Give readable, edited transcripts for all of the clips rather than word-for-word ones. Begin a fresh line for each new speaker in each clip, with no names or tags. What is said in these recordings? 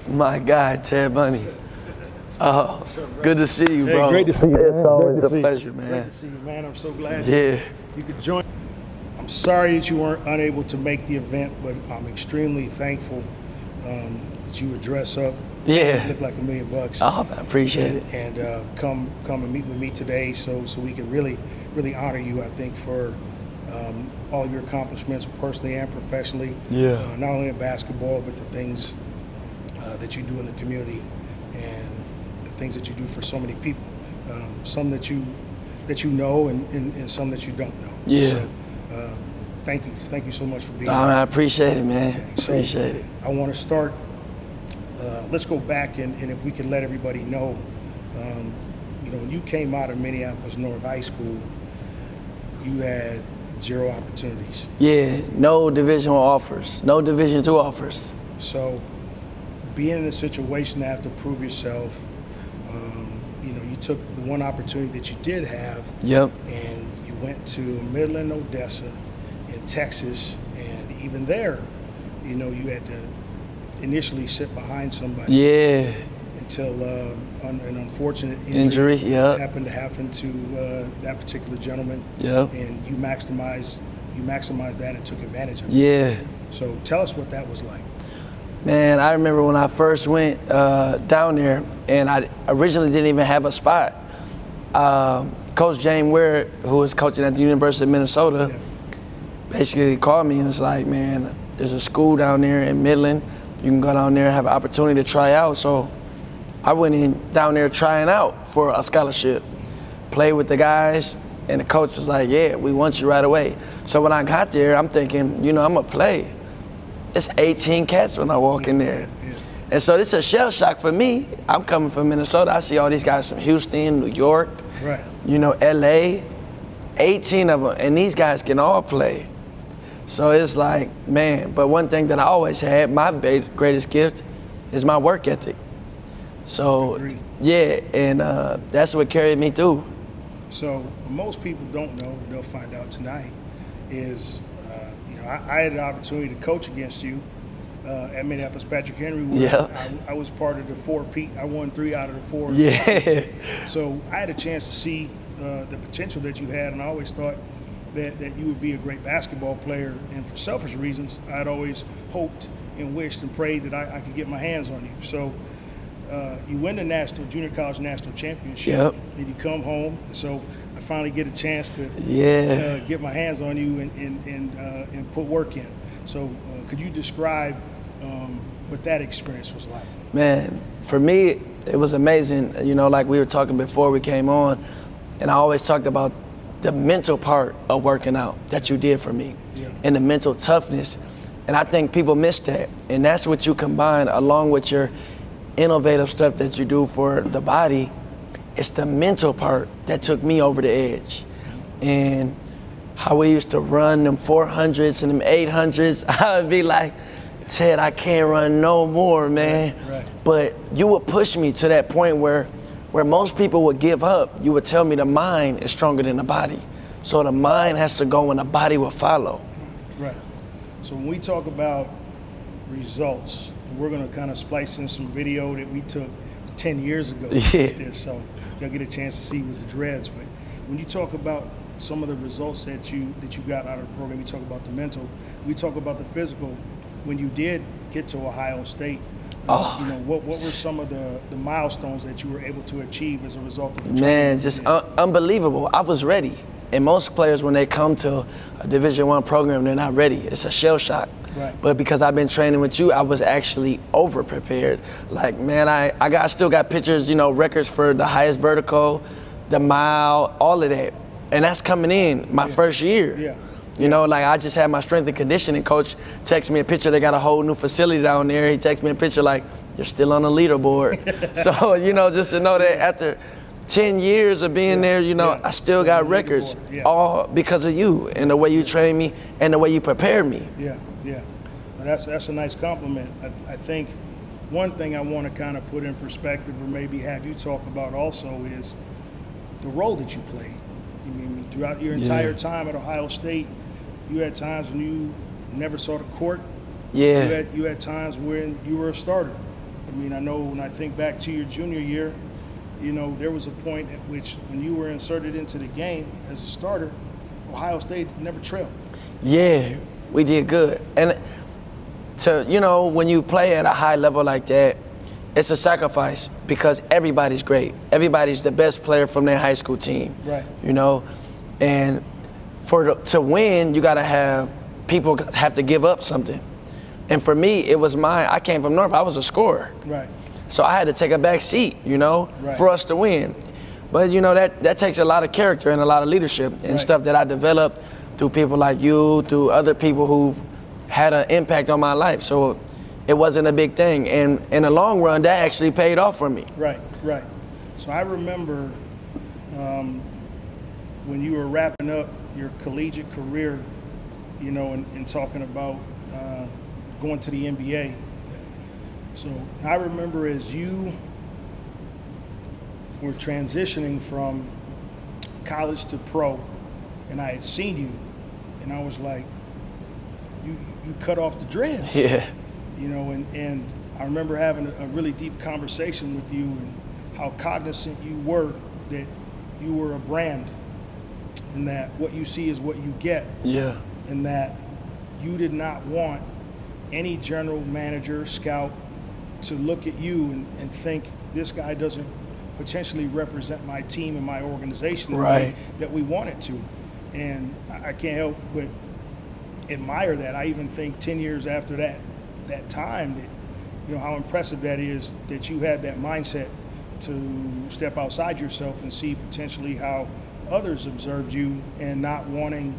My guy, Ted Bunny. Oh, good to see you, bro.
Great to see you.
It's always a pleasure, man.
Great to see you, man. I'm so glad you could join. I'm sorry that you weren't unable to make the event, but I'm extremely thankful that you would dress up.
Yeah.
Look like $1 million.
Oh, I appreciate it.
And come and meet with me today, so we can really honor you. I think for all of your accomplishments, personally and professionally.
Yeah.
Not only in basketball, but the things that you do in the community and the things that you do for so many people. Some that you know and some that you don't know.
Yeah.
So, thank you so much for being here.
I appreciate it, man.
Okay, so
appreciate it.
I want to start. Let's go back and if we can let everybody know, when you came out of Minneapolis North High School, you had 0 opportunities.
Yeah, no Division I offers, no Division II offers.
So being in a situation to have to prove yourself, you took the one opportunity that you did have.
Yep.
And you went to Midland, Odessa in Texas, and even there, you had to initially sit behind somebody.
Yeah.
Until an unfortunate
injury
happened to happen to that particular gentleman.
Yep.
And you maximized that and took advantage of it.
Yeah.
So tell us what that was like.
Man, I remember when I first went down there, and I originally didn't even have a spot. Coach James Ware, who was coaching at the University of Minnesota, basically called me and was like, man, there's a school down there in Midland. You can go down there and have an opportunity to try out. So I went down there trying out for a scholarship, played with the guys, and the coach was like, yeah, we want you right away. So when I got there, I'm thinking, I'm going to play. It's 18 cats when I walk in there.
Yeah.
And so this is a shell shock for me. I'm coming from Minnesota. I see all these guys from Houston, New York,
right.
LA, 18 of them, and these guys can all play. So it's like, man, but one thing that I always had, my greatest gift is my work ethic. So, yeah, and that's what carried me through.
So most people don't know, they'll find out tonight, is, I had the opportunity to coach against you at Minneapolis Patrick Henry. I was part of the 4-peat. I won 3 out of the 4.
Yeah.
So I had a chance to see the potential that you had, and I always thought that you would be a great basketball player. And for selfish reasons, I'd always hoped and wished and prayed that I could get my hands on you. So you win the junior college national championship.
Yep.
Then you come home. So I finally get a chance to get my hands on you and put work in. So could you describe what that experience was like?
Man, for me, it was amazing. Like we were talking before we came on, and I always talked about the mental part of working out that you did for me, and the mental toughness. And I think people miss that. And that's what you combine along with your innovative stuff that you do for the body. It's the mental part that took me over the edge. And how we used to run them 400s and them 800s, I would be like, Ted, I can't run no more, man.
Right.
But you would push me to that point where most people would give up. You would tell me the mind is stronger than the body. So the mind has to go and the body will follow.
Right. So when we talk about results, we're going to kind of splice in some video that we took 10 years ago.
Yeah.
So you'll get a chance to see with the dreads. But when you talk about some of the results that you got out of the program, we talk about the mental, we talk about the physical. When you did get to Ohio State, what were some of the milestones that you were able to achieve as a result of the
Man, just unbelievable. I was ready. And most players, when they come to a Division I program, they're not ready. It's a shell shock.
Right.
But because I've been training with you, I was actually over-prepared. Like, man, I still got pictures, records for the highest vertical, the mile, all of that. And that's coming in my first year.
Yeah.
Like I just had my strength and conditioning coach text me a picture. They got a whole new facility down there. He texted me a picture like, you're still on the leaderboard. So, just to know that after 10 years of being there, I still got records, all because of you and the way you trained me and the way you prepared me.
Yeah. Well, that's a nice compliment. I think one thing I want to kind of put in perspective, or maybe have you talk about also, is the role that you played. Throughout your entire time at Ohio State, you had times when you never saw the court.
Yeah.
You had times when you were a starter. mean, I know when I think back to your junior year, you know, there was a point at which when you were inserted into the game as a starter, Ohio State never trailed.
Yeah, we did good. And you know, when you play at a high level like that, it's a sacrifice because everybody's great. Everybody's the best player from their high school team.
Right.
You know, and to win, you got to have people have to give up something. And for me, it was I came from North. I was a scorer.
Right.
So I had to take a back seat, you know,
Right.
for us to win. But, you know, that takes a lot of character and a lot of leadership and
Right.
stuff that I developed through people like you, through other people who've had an impact on my life. So it wasn't a big thing. And in the long run, that actually paid off for me.
Right, right. So I remember when you were wrapping up your collegiate career, you know, and talking about going to the NBA. So I remember as you were transitioning from college to pro, and I had seen you, and I was like, you cut off the dreads.
Yeah.
You know, and I remember having a really deep conversation with you and how cognizant you were that you were a brand and that what you see is what you get.
Yeah.
And that you did not want any general manager, scout to look at you and think this guy doesn't potentially represent my team and my organization the way that we want it to. And I can't help but admire that. I even think 10 years after that time, that, you know, how impressive that is that you had that mindset to step outside yourself and see potentially how others observed you and not wanting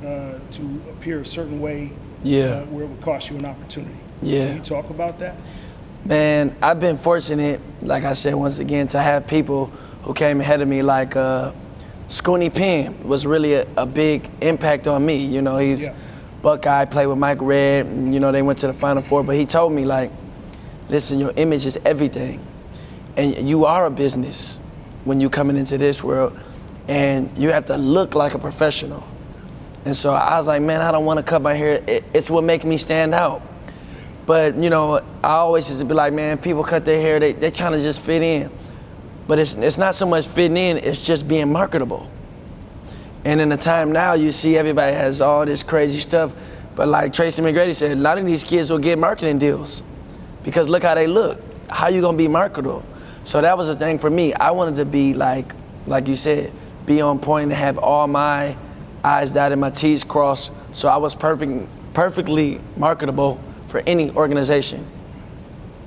to appear a certain way where it would cost you an opportunity.
Yeah.
Can you talk about that?
Man, I've been fortunate, like I said once again, to have people who came ahead of me, like Scooney Penn was really a big impact on me. You know, he's Buckeye, played with Mike Red, and, you know, they went to the Final Four, but he told me, like, listen, your image is everything. And you are a business when you're coming into this world, and you have to look like a professional. And so I was like, man, I don't want to cut my hair. It's what makes me stand out. But, you know, I always used to be like, man, people cut their hair, they trying to just fit in. But it's not so much fitting in, it's just being marketable. And in the time now, you see everybody has all this crazy stuff. But like Tracy McGrady said, a lot of these kids will get marketing deals because look how they look. How you gonna be marketable? So that was the thing for me. I wanted to be like you said, be on point and have all my I's dotted, my T's crossed. So I was perfectly marketable for any organization.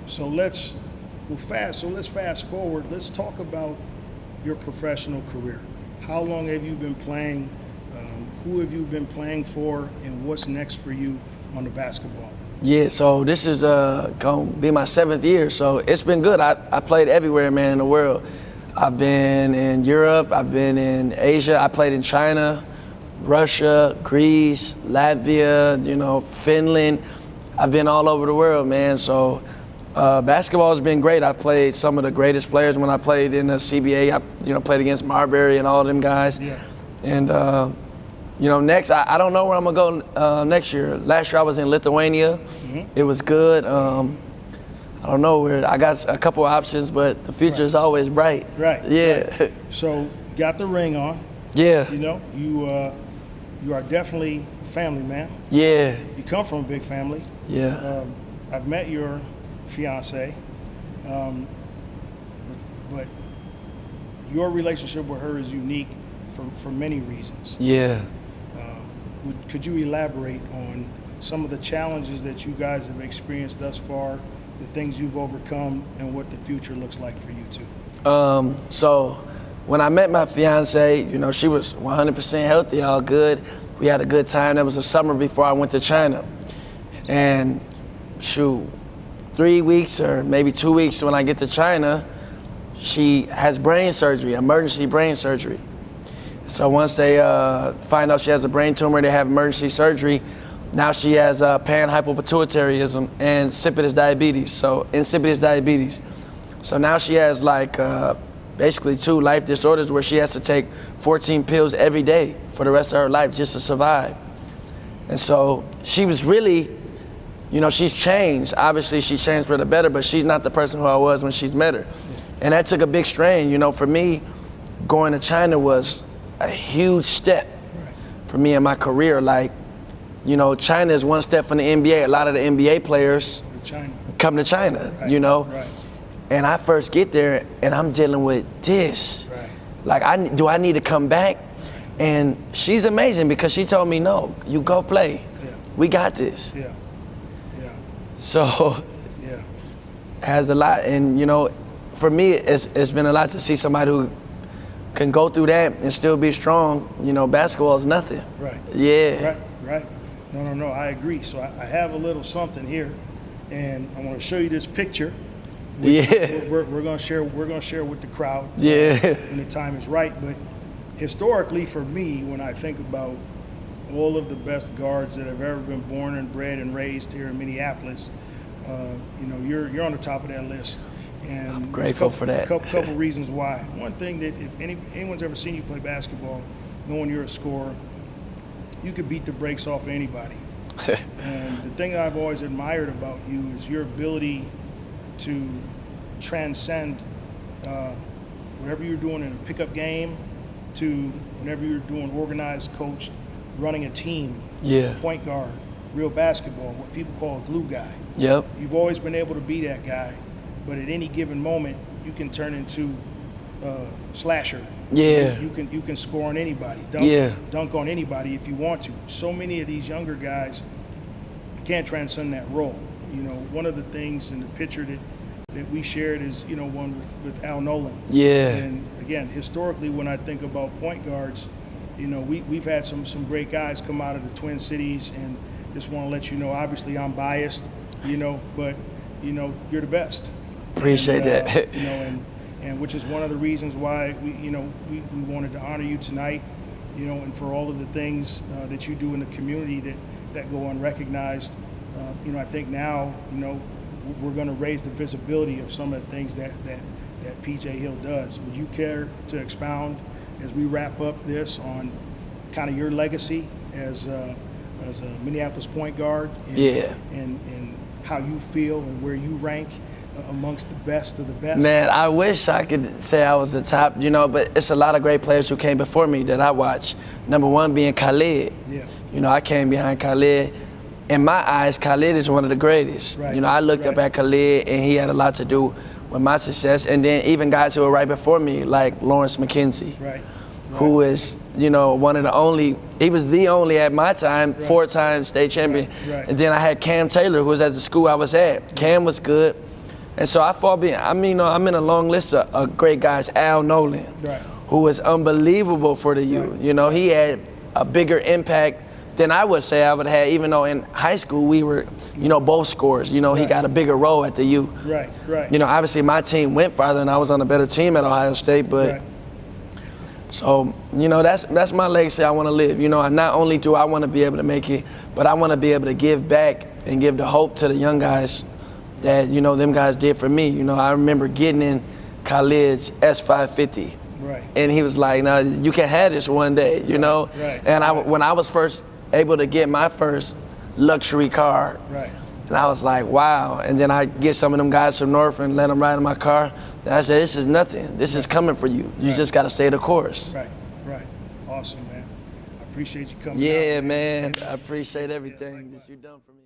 So let's fast forward. Let's talk about your professional career. How long have you been playing? Who have you been playing for? And what's next for you on the basketball?
Yeah, so this is gonna be my 7th year. So it's been good. I played everywhere, man, in the world. I've been in Europe. I've been in Asia. I played in China, Russia, Greece, Latvia, you know, Finland. I've been all over the world, man. So basketball has been great. I've played some of the greatest players when I played in the CBA. I played against Marbury and all them guys. Yeah. And you know, next I don't know where I'm gonna go next year. Last year I was in Lithuania. Mm-hmm. It was good. I don't know where. I got a couple of options, but the future is always bright.
Right.
Yeah.
Right. So got the ring on.
Yeah.
You know, you are definitely a family man.
Yeah.
You come from a big family.
Yeah.
I've met your fiance, but your relationship with her is unique for many reasons.
Yeah.
Could you elaborate on some of the challenges that you guys have experienced thus far, the things you've overcome, and what the future looks like for you two?
So when I met my fiance, you know, she was 100% healthy, all good. We had a good time. That was the summer before I went to China. And 3 weeks or maybe 2 weeks when I get to China, she has brain surgery, emergency brain surgery. So once they find out she has a brain tumor, they have emergency surgery. Now she has panhypopituitarism and insipidus diabetes. So now she has like basically 2 life disorders where she has to take 14 pills every day for the rest of her life just to survive. And so she was really you know, she's changed. Obviously, she changed for the better, but she's not the person who I was when she's met her. And that took a big strain. You know, for me, going to China was a huge step for me in my career. Like, you know, China is one step from the NBA. A lot of the NBA players come to China, you know. And I first get there, and I'm dealing with this. Like, do I need to come back? And she's amazing because she told me, no, you go play. We got this. So, has a lot. And, you know, for me, it's been a lot to see somebody who can go through that and still be strong. You know, basketball is nothing.
Right. No, I agree. So I have a little something here, and I want to show you this picture. We're gonna share with the crowd. When the time is right. But historically, for me, when I think about all of the best guards that have ever been born and bred and raised here in Minneapolis, you know, you're on the top of that list. And
I'm grateful for that.
Couple reasons why. One thing, that if anyone's ever seen you play basketball, knowing you're a scorer, you could beat the brakes off of anybody. And the thing that I've always admired about you is your ability to transcend whatever you're doing in a pickup game to whenever you're doing organized coach, running a team, point guard, real basketball, what people call a glue guy. You've always been able to be that guy, but at any given moment, you can turn into slasher. You can score on anybody, dunk on anybody if you want to. So many of these younger guys can't transcend that role. You know, one of the things in the picture that we shared is, you know, one with Al Nolan. And again, historically, when I think about point guards, you know, we've had some great guys come out of the Twin Cities, and just want to let you know, obviously I'm biased, you know, but, you know, you're the best.
Appreciate that.
You know, and which is one of the reasons why we wanted to honor you tonight, you know, and for all of the things that you do in the community that go unrecognized. You know, I think now, you know, we're going to raise the visibility of some of the things that PJ Hill does. Would you care to expound as we wrap up this on kind of your legacy as a Minneapolis point guard, and how you feel and where you rank amongst the best of the best?
Man, I wish I could say I was the top, you know, but it's a lot of great players who came before me that I watched. Number one being Khalid. You know, I came behind Khalid. In my eyes, Khalid is one of the greatest. You know, I looked up at Khalid, and he had a lot to do with my success. And then even guys who were right before me, like Lawrence McKenzie, who is, you know, one of the only, he was the only at my time, 4-time state champion. And then I had Cam Taylor, who was at the school I was at. Cam was good. And so I fall behind. I mean, you know, I'm in a long list of great guys. Al Nolan, who was unbelievable for the youth. You know, he had a bigger impact than I would say I would have had, even though in high school we were, you know, both scorers. You know, he got a bigger role at the youth. You know, obviously my team went farther, and I was on a better team at Ohio State, but so, you know, that's my legacy I want to live. You know, not only do I want to be able to make it, but I want to be able to give back and give the hope to the young guys that, you know, them guys did for me. You know, I remember getting in Khalid's S550. And he was like, no, you can have this one day, you know? And when I was first able to get my first luxury car, and I was like, wow. And then I get some of them guys from North and let them ride in my car. And I said, this is nothing. This is coming for you. You just got to stay the course.
Awesome, man. I appreciate you coming out.
Yeah, man. I appreciate everything that you've done for me.